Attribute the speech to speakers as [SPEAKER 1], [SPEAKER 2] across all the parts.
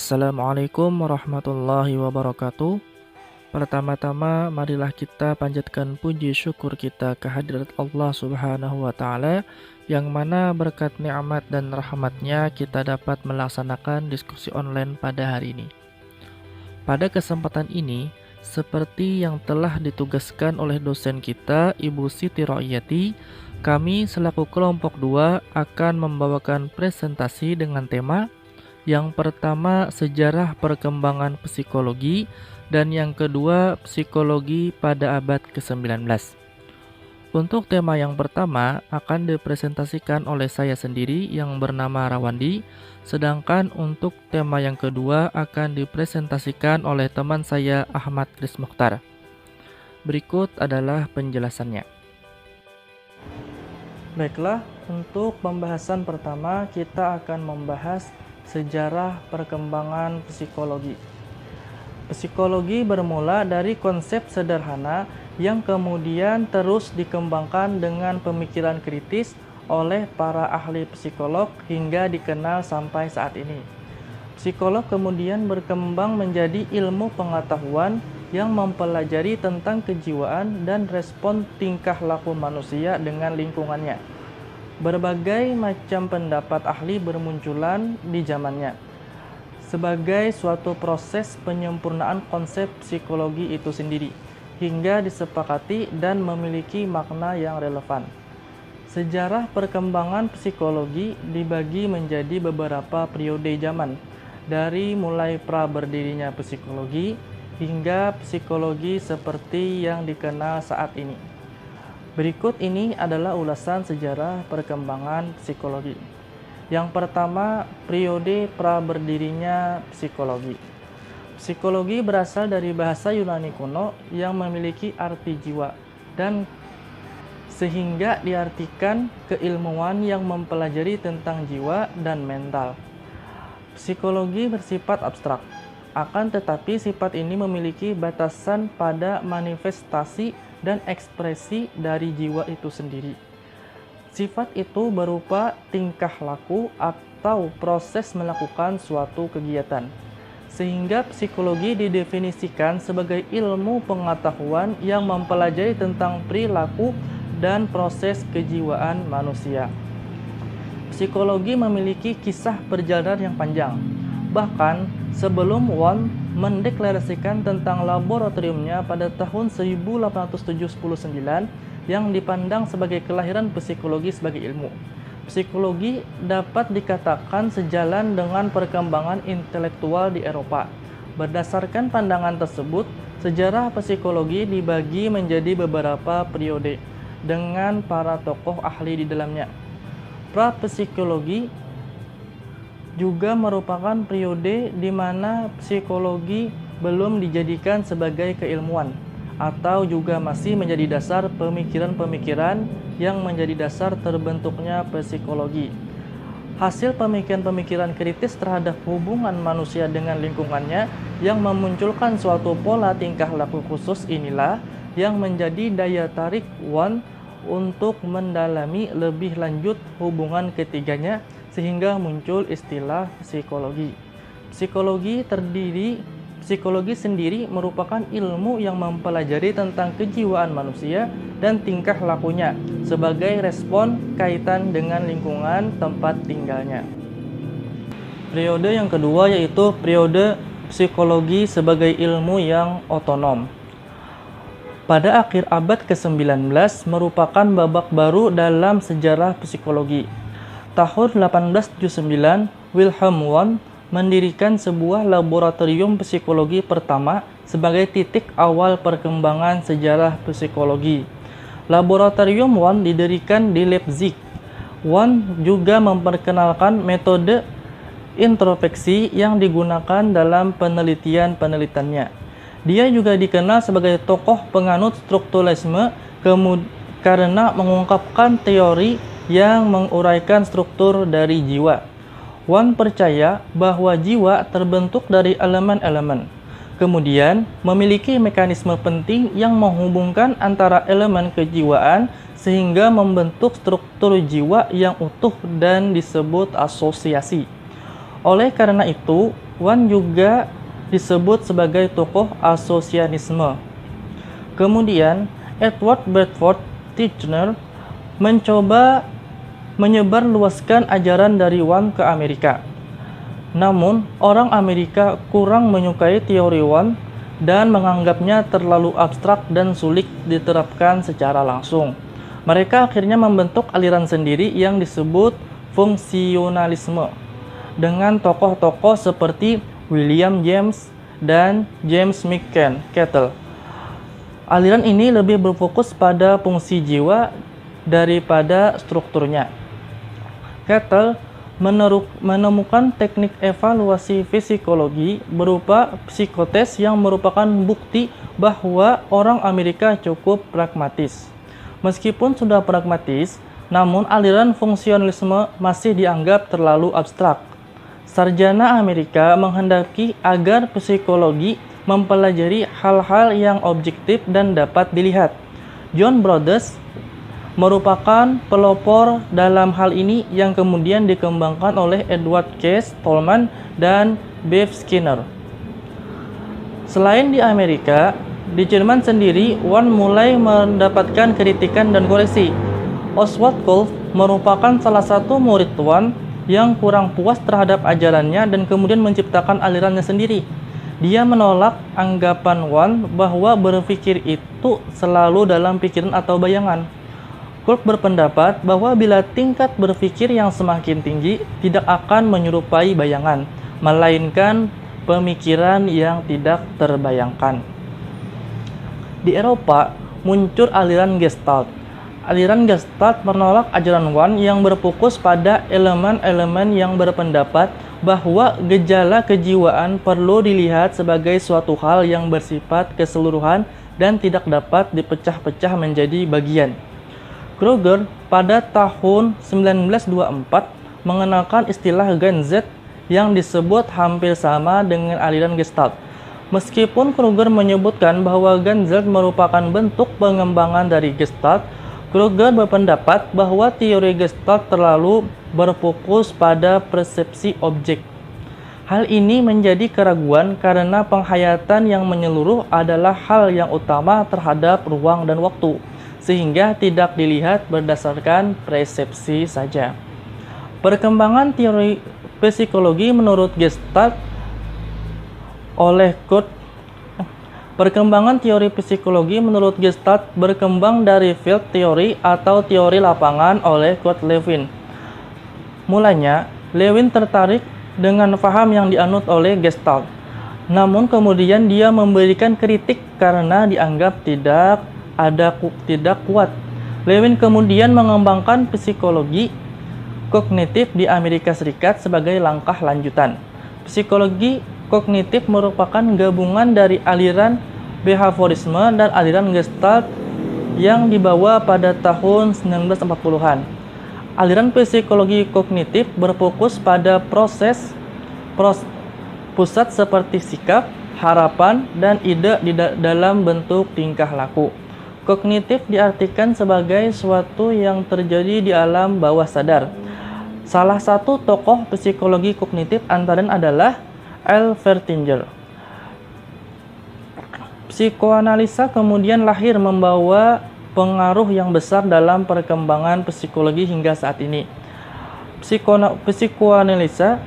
[SPEAKER 1] Assalamualaikum warahmatullahi wabarakatuh. Pertama-tama, marilah kita panjatkan puji syukur kita kehadirat Allah Subhanahu wa Ta'ala, yang mana berkat nikmat dan rahmatnya kita dapat melaksanakan diskusi online pada hari ini. Pada kesempatan ini, seperti yang telah ditugaskan oleh dosen kita, Ibu Siti Ro'iyati, kami selaku kelompok 2 akan membawakan presentasi dengan tema yang pertama, sejarah perkembangan psikologi, dan yang kedua, psikologi pada abad ke-19. Untuk tema yang pertama akan dipresentasikan oleh saya sendiri yang bernama Rawandi, sedangkan untuk tema yang kedua akan dipresentasikan oleh teman saya Ahmad Kris Mokhtar. Berikut adalah penjelasannya. Baiklah, untuk pembahasan pertama kita akan membahas sejarah perkembangan psikologi. Psikologi bermula dari konsep sederhana yang kemudian terus dikembangkan dengan pemikiran kritis oleh para ahli psikolog hingga dikenal sampai saat ini. Psikolog kemudian berkembang menjadi ilmu pengetahuan yang mempelajari tentang kejiwaan dan respon tingkah laku manusia dengan lingkungannya. Berbagai macam pendapat ahli bermunculan di zamannya sebagai suatu proses penyempurnaan konsep psikologi itu sendiri hingga disepakati dan memiliki makna yang relevan. Sejarah perkembangan psikologi dibagi menjadi beberapa periode zaman, dari mulai pra berdirinya psikologi hingga psikologi seperti yang dikenal saat ini. Berikut ini adalah ulasan sejarah perkembangan psikologi. Yang pertama, periode pra berdirinya psikologi. Psikologi berasal dari bahasa Yunani kuno yang memiliki arti jiwa dan sehingga diartikan keilmuan yang mempelajari tentang jiwa dan mental. Psikologi bersifat abstrak, akan tetapi sifat ini memiliki batasan pada manifestasi dan ekspresi dari jiwa itu sendiri. Sifat itu berupa tingkah laku atau proses melakukan suatu kegiatan. Sehingga psikologi didefinisikan sebagai ilmu pengetahuan yang mempelajari tentang perilaku dan proses kejiwaan manusia. Psikologi memiliki kisah perjalanan yang panjang. Bahkan sebelum Wundt mendeklarasikan tentang laboratoriumnya pada tahun 1879 yang dipandang sebagai kelahiran psikologi sebagai ilmu. Psikologi dapat dikatakan sejalan dengan perkembangan intelektual di Eropa. Berdasarkan pandangan tersebut, sejarah psikologi dibagi menjadi beberapa periode dengan para tokoh ahli di dalamnya. Pra-psikologi juga merupakan periode di mana psikologi belum dijadikan sebagai keilmuan atau juga masih menjadi dasar pemikiran-pemikiran yang menjadi dasar terbentuknya psikologi. Hasil pemikiran-pemikiran kritis terhadap hubungan manusia dengan lingkungannya yang memunculkan suatu pola tingkah laku khusus inilah yang menjadi daya tarik Wundt untuk mendalami lebih lanjut hubungan ketiganya sehingga muncul istilah psikologi. Psikologi sendiri merupakan ilmu yang mempelajari tentang kejiwaan manusia dan tingkah lakunya sebagai respon kaitan dengan lingkungan tempat tinggalnya. Periode yang kedua yaitu periode psikologi sebagai ilmu yang otonom. Pada akhir abad ke-19 merupakan babak baru dalam sejarah psikologi. Tahun 1879, Wilhelm Wundt mendirikan sebuah laboratorium psikologi pertama sebagai titik awal perkembangan sejarah psikologi. Laboratorium Wundt didirikan di Leipzig. Wundt juga memperkenalkan metode introspeksi yang digunakan dalam penelitian-penelitiannya. Dia juga dikenal sebagai tokoh penganut strukturalisme karena mengungkapkan teori yang menguraikan struktur dari jiwa. Wundt percaya bahwa jiwa terbentuk dari elemen-elemen, kemudian memiliki mekanisme penting yang menghubungkan antara elemen kejiwaan sehingga membentuk struktur jiwa yang utuh dan disebut asosiasi. Oleh karena itu, Wan juga disebut sebagai tokoh asosianisme. Kemudian, Edward Bradford Titchener mencoba menyebarluaskan ajaran dari Wan ke Amerika. Namun, orang Amerika kurang menyukai teori Wan dan menganggapnya terlalu abstrak dan sulit diterapkan secara langsung. Mereka akhirnya membentuk aliran sendiri yang disebut fungsionalisme dengan tokoh-tokoh seperti William James dan James McCandless. Aliran ini lebih berfokus pada fungsi jiwa daripada strukturnya. Kettle menemukan teknik evaluasi psikologi berupa psikotes yang merupakan bukti bahwa orang Amerika cukup pragmatis. Meskipun sudah pragmatis, namun aliran fungsionalisme masih dianggap terlalu abstrak. Sarjana Amerika menghendaki agar psikologi mempelajari hal-hal yang objektif dan dapat dilihat. John Brodess merupakan pelopor dalam hal ini yang kemudian dikembangkan oleh Edward K. Stallman dan Bev Skinner. Selain di Amerika, di Jerman sendiri, Wan mulai mendapatkan kritikan dan koreksi. Oswald Kolff merupakan salah satu murid Wan yang kurang puas terhadap ajarannya dan kemudian menciptakan alirannya sendiri. Dia menolak anggapan Wan bahwa berpikir itu selalu dalam pikiran atau bayangan. Kolff berpendapat bahwa bila tingkat berpikir yang semakin tinggi tidak akan menyerupai bayangan, melainkan pemikiran yang tidak terbayangkan. Di Eropa, muncul aliran Gestalt. Aliran Gestalt menolak ajaran Wan yang berfokus pada elemen-elemen yang berpendapat bahwa gejala kejiwaan perlu dilihat sebagai suatu hal yang bersifat keseluruhan dan tidak dapat dipecah-pecah menjadi bagian. Kruger pada tahun 1924 mengenalkan istilah Ganzett yang disebut hampir sama dengan aliran Gestalt. Meskipun Kruger menyebutkan bahwa Ganzett merupakan bentuk pengembangan dari Gestalt, Kruger berpendapat bahwa teori Gestalt terlalu berfokus pada persepsi objek. Hal ini menjadi keraguan karena penghayatan yang menyeluruh adalah hal yang utama terhadap ruang dan waktu, sehingga tidak dilihat berdasarkan persepsi saja. Perkembangan teori psikologi menurut Gestalt oleh Kurt. Perkembangan teori psikologi menurut Gestalt berkembang dari field theory atau teori lapangan oleh Kurt Lewin. Mulanya, Lewin tertarik dengan paham yang dianut oleh Gestalt. Namun kemudian dia memberikan kritik karena dianggap tidak kuat. Lewin kemudian mengembangkan psikologi kognitif di Amerika Serikat sebagai langkah lanjutan. Psikologi kognitif merupakan gabungan dari aliran behaviorisme dan aliran Gestalt yang dibawa pada tahun 1940-an. Aliran psikologi kognitif berfokus pada proses pusat seperti sikap, harapan, dan ide dalam bentuk tingkah laku. Kognitif diartikan sebagai suatu yang terjadi di alam bawah sadar. Salah satu tokoh psikologi kognitif antara lain adalah L. Fertinger. Psikoanalisa kemudian lahir membawa pengaruh yang besar dalam perkembangan psikologi hingga saat ini. Psikoanalisa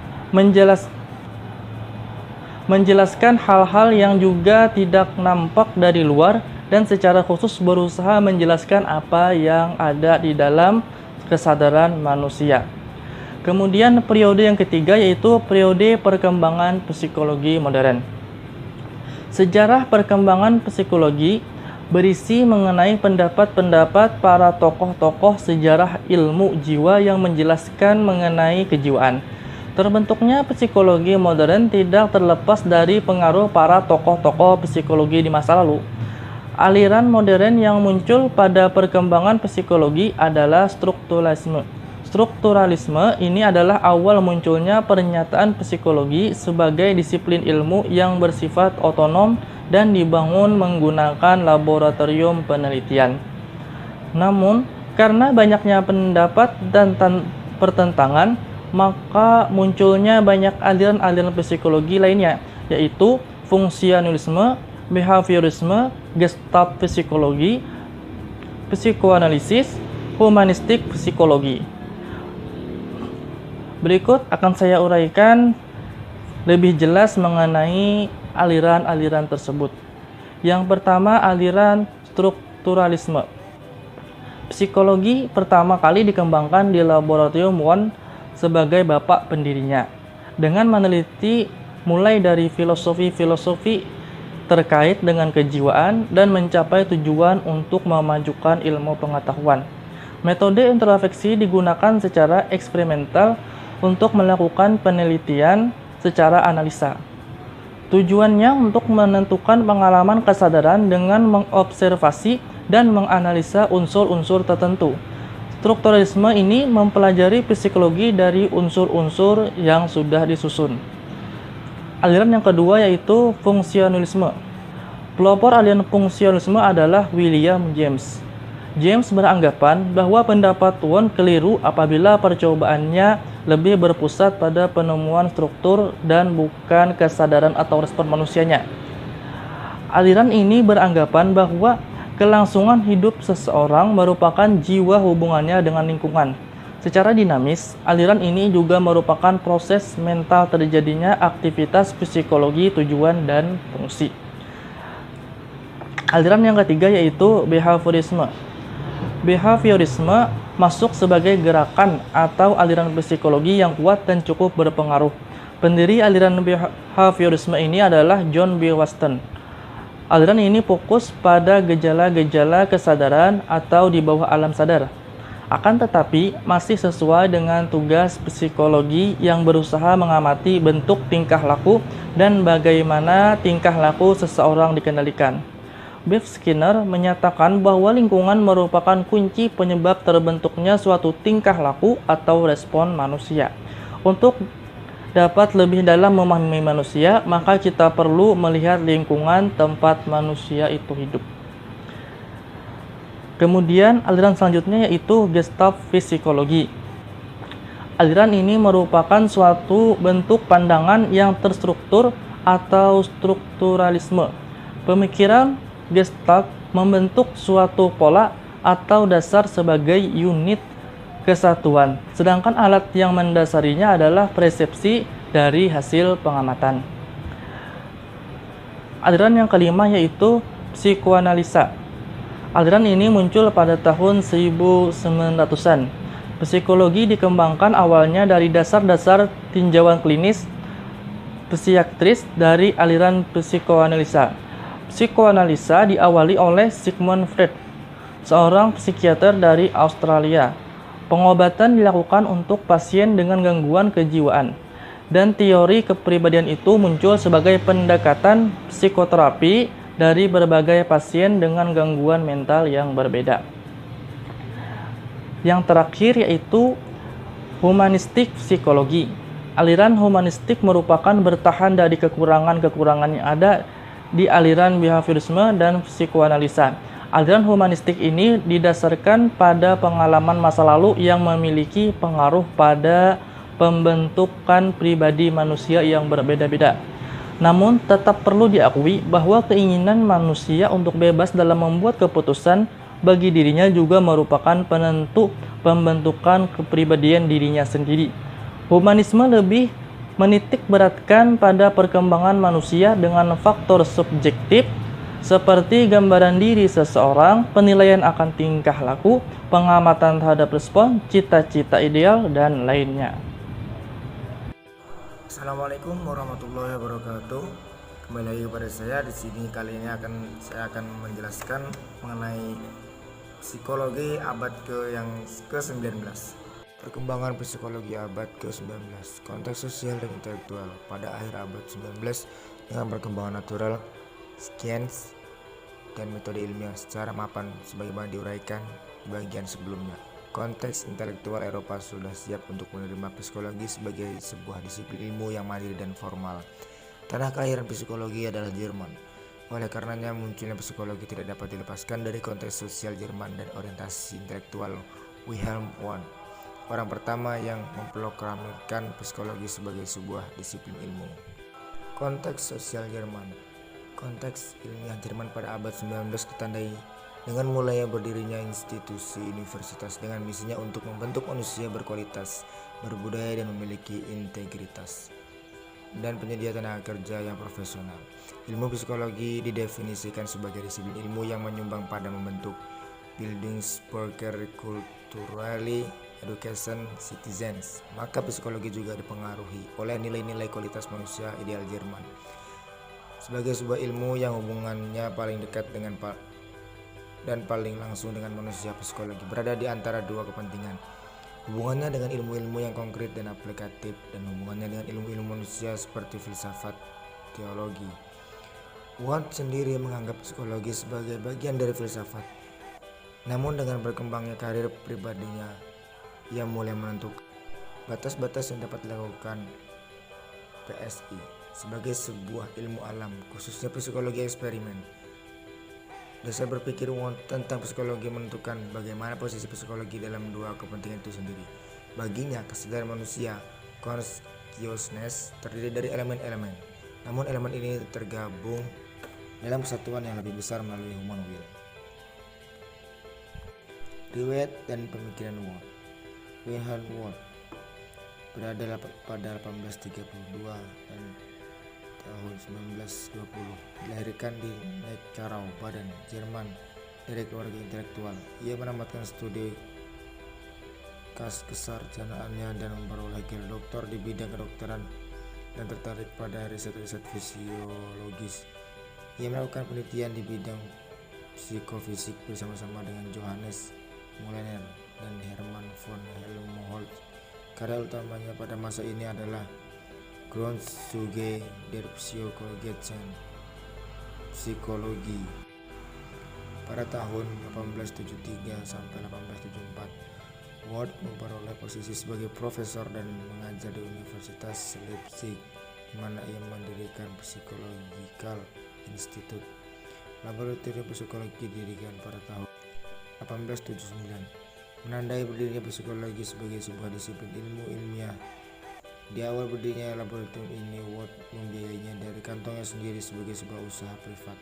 [SPEAKER 1] menjelaskan hal-hal yang juga tidak nampak dari luar dan secara khusus berusaha menjelaskan apa yang ada di dalam kesadaran manusia. Kemudian periode yang ketiga yaitu periode perkembangan psikologi modern. Sejarah perkembangan psikologi berisi mengenai pendapat-pendapat para tokoh-tokoh sejarah ilmu jiwa yang menjelaskan mengenai kejiwaan. Terbentuknya psikologi modern tidak terlepas dari pengaruh para tokoh-tokoh psikologi di masa lalu. Aliran modern yang muncul pada perkembangan psikologi adalah strukturalisme. Strukturalisme ini adalah awal munculnya pernyataan psikologi sebagai disiplin ilmu yang bersifat otonom dan dibangun menggunakan laboratorium penelitian. Namun, karena banyaknya pendapat dan pertentangan, maka munculnya banyak aliran-aliran psikologi lainnya, yaitu fungsionalisme, behaviorisme, gestalt psikologi, psikoanalisis, humanistik psikologi. Berikut akan saya uraikan lebih jelas mengenai aliran-aliran tersebut. Yang pertama, aliran strukturalisme. Psikologi pertama kali dikembangkan di laboratorium Wundt sebagai bapak pendirinya, dengan meneliti mulai dari filosofi-filosofi terkait dengan kejiwaan dan mencapai tujuan untuk memajukan ilmu pengetahuan. Metode introspeksi digunakan secara eksperimental untuk melakukan penelitian secara analisa. Tujuannya untuk menentukan pengalaman kesadaran dengan mengobservasi dan menganalisa unsur-unsur tertentu. Strukturalisme ini mempelajari psikologi dari unsur-unsur yang sudah disusun. Aliran yang kedua yaitu fungsionalisme. Pelopor aliran fungsionalisme adalah William James. James beranggapan bahwa pendapat Wundt keliru apabila percobaannya lebih berpusat pada penemuan struktur dan bukan kesadaran atau respon manusianya. Aliran ini beranggapan bahwa kelangsungan hidup seseorang merupakan jiwa hubungannya dengan lingkungan. Secara dinamis, aliran ini juga merupakan proses mental terjadinya aktivitas psikologi tujuan dan fungsi. Aliran yang ketiga yaitu behaviorisme. Behaviorisme masuk sebagai gerakan atau aliran psikologi yang kuat dan cukup berpengaruh. Pendiri aliran behaviorisme ini adalah John B. Watson. Aliran ini fokus pada gejala-gejala kesadaran atau di bawah alam sadar. Akan tetapi, masih sesuai dengan tugas psikologi yang berusaha mengamati bentuk tingkah laku dan bagaimana tingkah laku seseorang dikendalikan. Bev Skinner menyatakan bahwa lingkungan merupakan kunci penyebab terbentuknya suatu tingkah laku atau respon manusia. Untuk dapat lebih dalam memahami manusia, maka kita perlu melihat lingkungan tempat manusia itu hidup. Kemudian aliran selanjutnya yaitu gestalt psikologi. Aliran ini merupakan suatu bentuk pandangan yang terstruktur atau strukturalisme. Pemikiran gestalt membentuk suatu pola atau dasar sebagai unit kesatuan, sedangkan alat yang mendasarinya adalah persepsi dari hasil pengamatan. Aliran yang kelima yaitu psikoanalisa. Aliran ini muncul pada tahun 1900-an. Psikologi dikembangkan awalnya dari dasar-dasar tinjauan klinis psikiatris dari aliran psikoanalisa. Psikoanalisa diawali oleh Sigmund Freud, seorang psikiater dari Australia. Pengobatan dilakukan untuk pasien dengan gangguan kejiwaan, dan teori kepribadian itu muncul sebagai pendekatan psikoterapi dari berbagai pasien dengan gangguan mental yang berbeda. Yang terakhir yaitu humanistik psikologi. Aliran humanistik merupakan bertahan dari kekurangan-kekurangan yang ada di aliran behaviorisme dan psikoanalisa. Aliran humanistik ini didasarkan pada pengalaman masa lalu yang memiliki pengaruh pada pembentukan pribadi manusia yang berbeda-beda. Namun, tetap perlu diakui bahwa keinginan manusia untuk bebas dalam membuat keputusan bagi dirinya juga merupakan penentu pembentukan kepribadian dirinya sendiri. Humanisme lebih menitik beratkan pada perkembangan manusia dengan faktor subjektif seperti gambaran diri seseorang, penilaian akan tingkah laku, pengamatan terhadap respon, cita-cita ideal, dan lainnya.
[SPEAKER 2] Assalamualaikum warahmatullahi wabarakatuh. Kembali lagi kepada saya di sini. Kali ini saya akan menjelaskan mengenai psikologi abad ke-19. Perkembangan psikologi abad ke-19, konteks sosial dan intelektual pada akhir abad 19 dengan perkembangan natural, sains, dan metode ilmiah secara mapan sebagaimana diuraikan di bagian sebelumnya. Konteks intelektual Eropa sudah siap untuk menerima psikologi sebagai sebuah disiplin ilmu yang mandiri dan formal. Tanah kelahiran psikologi adalah Jerman. Oleh karenanya munculnya psikologi tidak dapat dilepaskan dari konteks sosial Jerman dan orientasi intelektual Wilhelm Wundt. orang pertama yang memproklamirkan psikologi sebagai sebuah disiplin ilmu. Konteks sosial Jerman. Konteks ilmiah Jerman pada abad 19 ditandai dengan mulainya berdirinya institusi universitas dengan misinya untuk membentuk manusia berkualitas, berbudaya dan memiliki integritas, dan penyedia tenaga kerja yang profesional. Ilmu psikologi didefinisikan sebagai disiplin ilmu yang menyumbang pada membentuk Bildungsbürger culturally education citizens. Maka psikologi juga dipengaruhi oleh nilai-nilai kualitas manusia ideal Jerman. Sebagai sebuah ilmu yang hubungannya paling dekat dengan dan paling langsung dengan manusia, psikologi berada di antara dua kepentingan. Hubungannya dengan ilmu-ilmu yang konkret dan aplikatif, dan hubungannya dengan ilmu-ilmu manusia seperti filsafat, teologi. Watt sendiri menganggap psikologi sebagai bagian dari filsafat. Namun dengan berkembangnya karir pribadinya, ia mulai menentukan batas-batas yang dapat dilakukan PSI sebagai sebuah ilmu alam, khususnya psikologi eksperimen. Dasar berpikir Watt tentang psikologi menentukan bagaimana posisi psikologi dalam dua kepentingan itu sendiri. Baginya, kesadaran manusia, consciousness, terdiri dari elemen-elemen. Namun elemen ini tergabung dalam kesatuan yang lebih besar melalui human will. Riwayat dan pemikiran Watt. Wilhelm Watt berada pada 1832 dan tahun 1920, dilahirkan di Neckar, Baden, Jerman, dari keluarga intelektual. Ia menamatkan studi kesarjanaannya dan memperoleh gelar doktor di bidang kedokteran dan tertarik pada riset-riset fisiologis. Ia melakukan penelitian di bidang psikofisik bersama-sama dengan Johannes Müller dan Hermann von Helmholtz. Karya utamanya pada masa ini adalah Grundzüge der Psychologischen Psikologi. Pada tahun 1873 sampai 1874, Watt memperoleh posisi sebagai profesor dan mengajar di Universitas Leipzig, di mana ia mendirikan Psychological Institute. Laboratorium psikologi didirikan pada tahun 1879, menandai berdirinya psikologi sebagai sebuah disiplin ilmu ilmiah. Di awal berdirinya laboratorium ini, Watt membiayainya dari kantongnya sendiri sebagai sebuah usaha privat.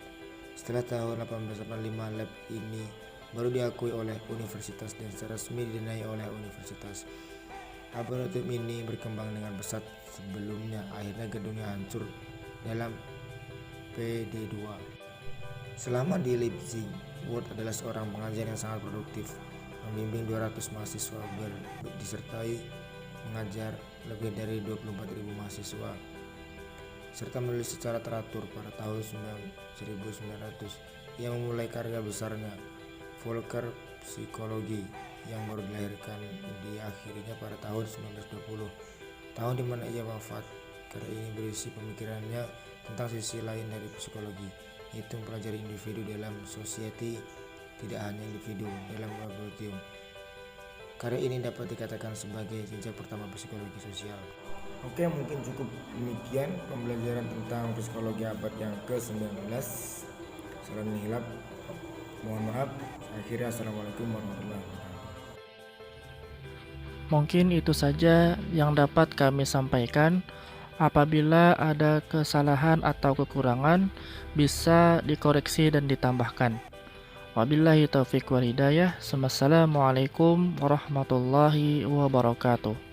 [SPEAKER 2] Setelah tahun 1885, lab ini baru diakui oleh universitas dan secara resmi didanai oleh universitas. Laboratorium ini berkembang dengan pesat. Sebelumnya, akhirnya gedungnya hancur dalam PD2. Selama di Leipzig, Watt adalah seorang pengajar yang sangat produktif, membimbing 200 mahasiswa disertai mengajar lebih dari 24.000 mahasiswa, serta menulis secara teratur. Pada tahun 1900, ia memulai karya besarnya, Volker Psikologi, yang baru dilahirkan diakhirinya pada tahun 1920, tahun di mana ia wafat. Karya ini berisi pemikirannya tentang sisi lain dari psikologi, yaitu mempelajari individu dalam society, tidak hanya individu dalam laboratorium. Karya ini dapat dikatakan sebagai jenjang pertama psikologi sosial. Oke, mungkin cukup demikian pembelajaran tentang psikologi abad yang ke-19. Salam hilap, mohon maaf. Akhirnya, assalamualaikum warahmatullahi wabarakatuh.
[SPEAKER 1] Mungkin itu saja yang dapat kami sampaikan. Apabila ada kesalahan atau kekurangan, bisa dikoreksi dan ditambahkan. Wabillahi taufiq wal hidayah. Wassalamualaikum warahmatullahi wabarakatuh.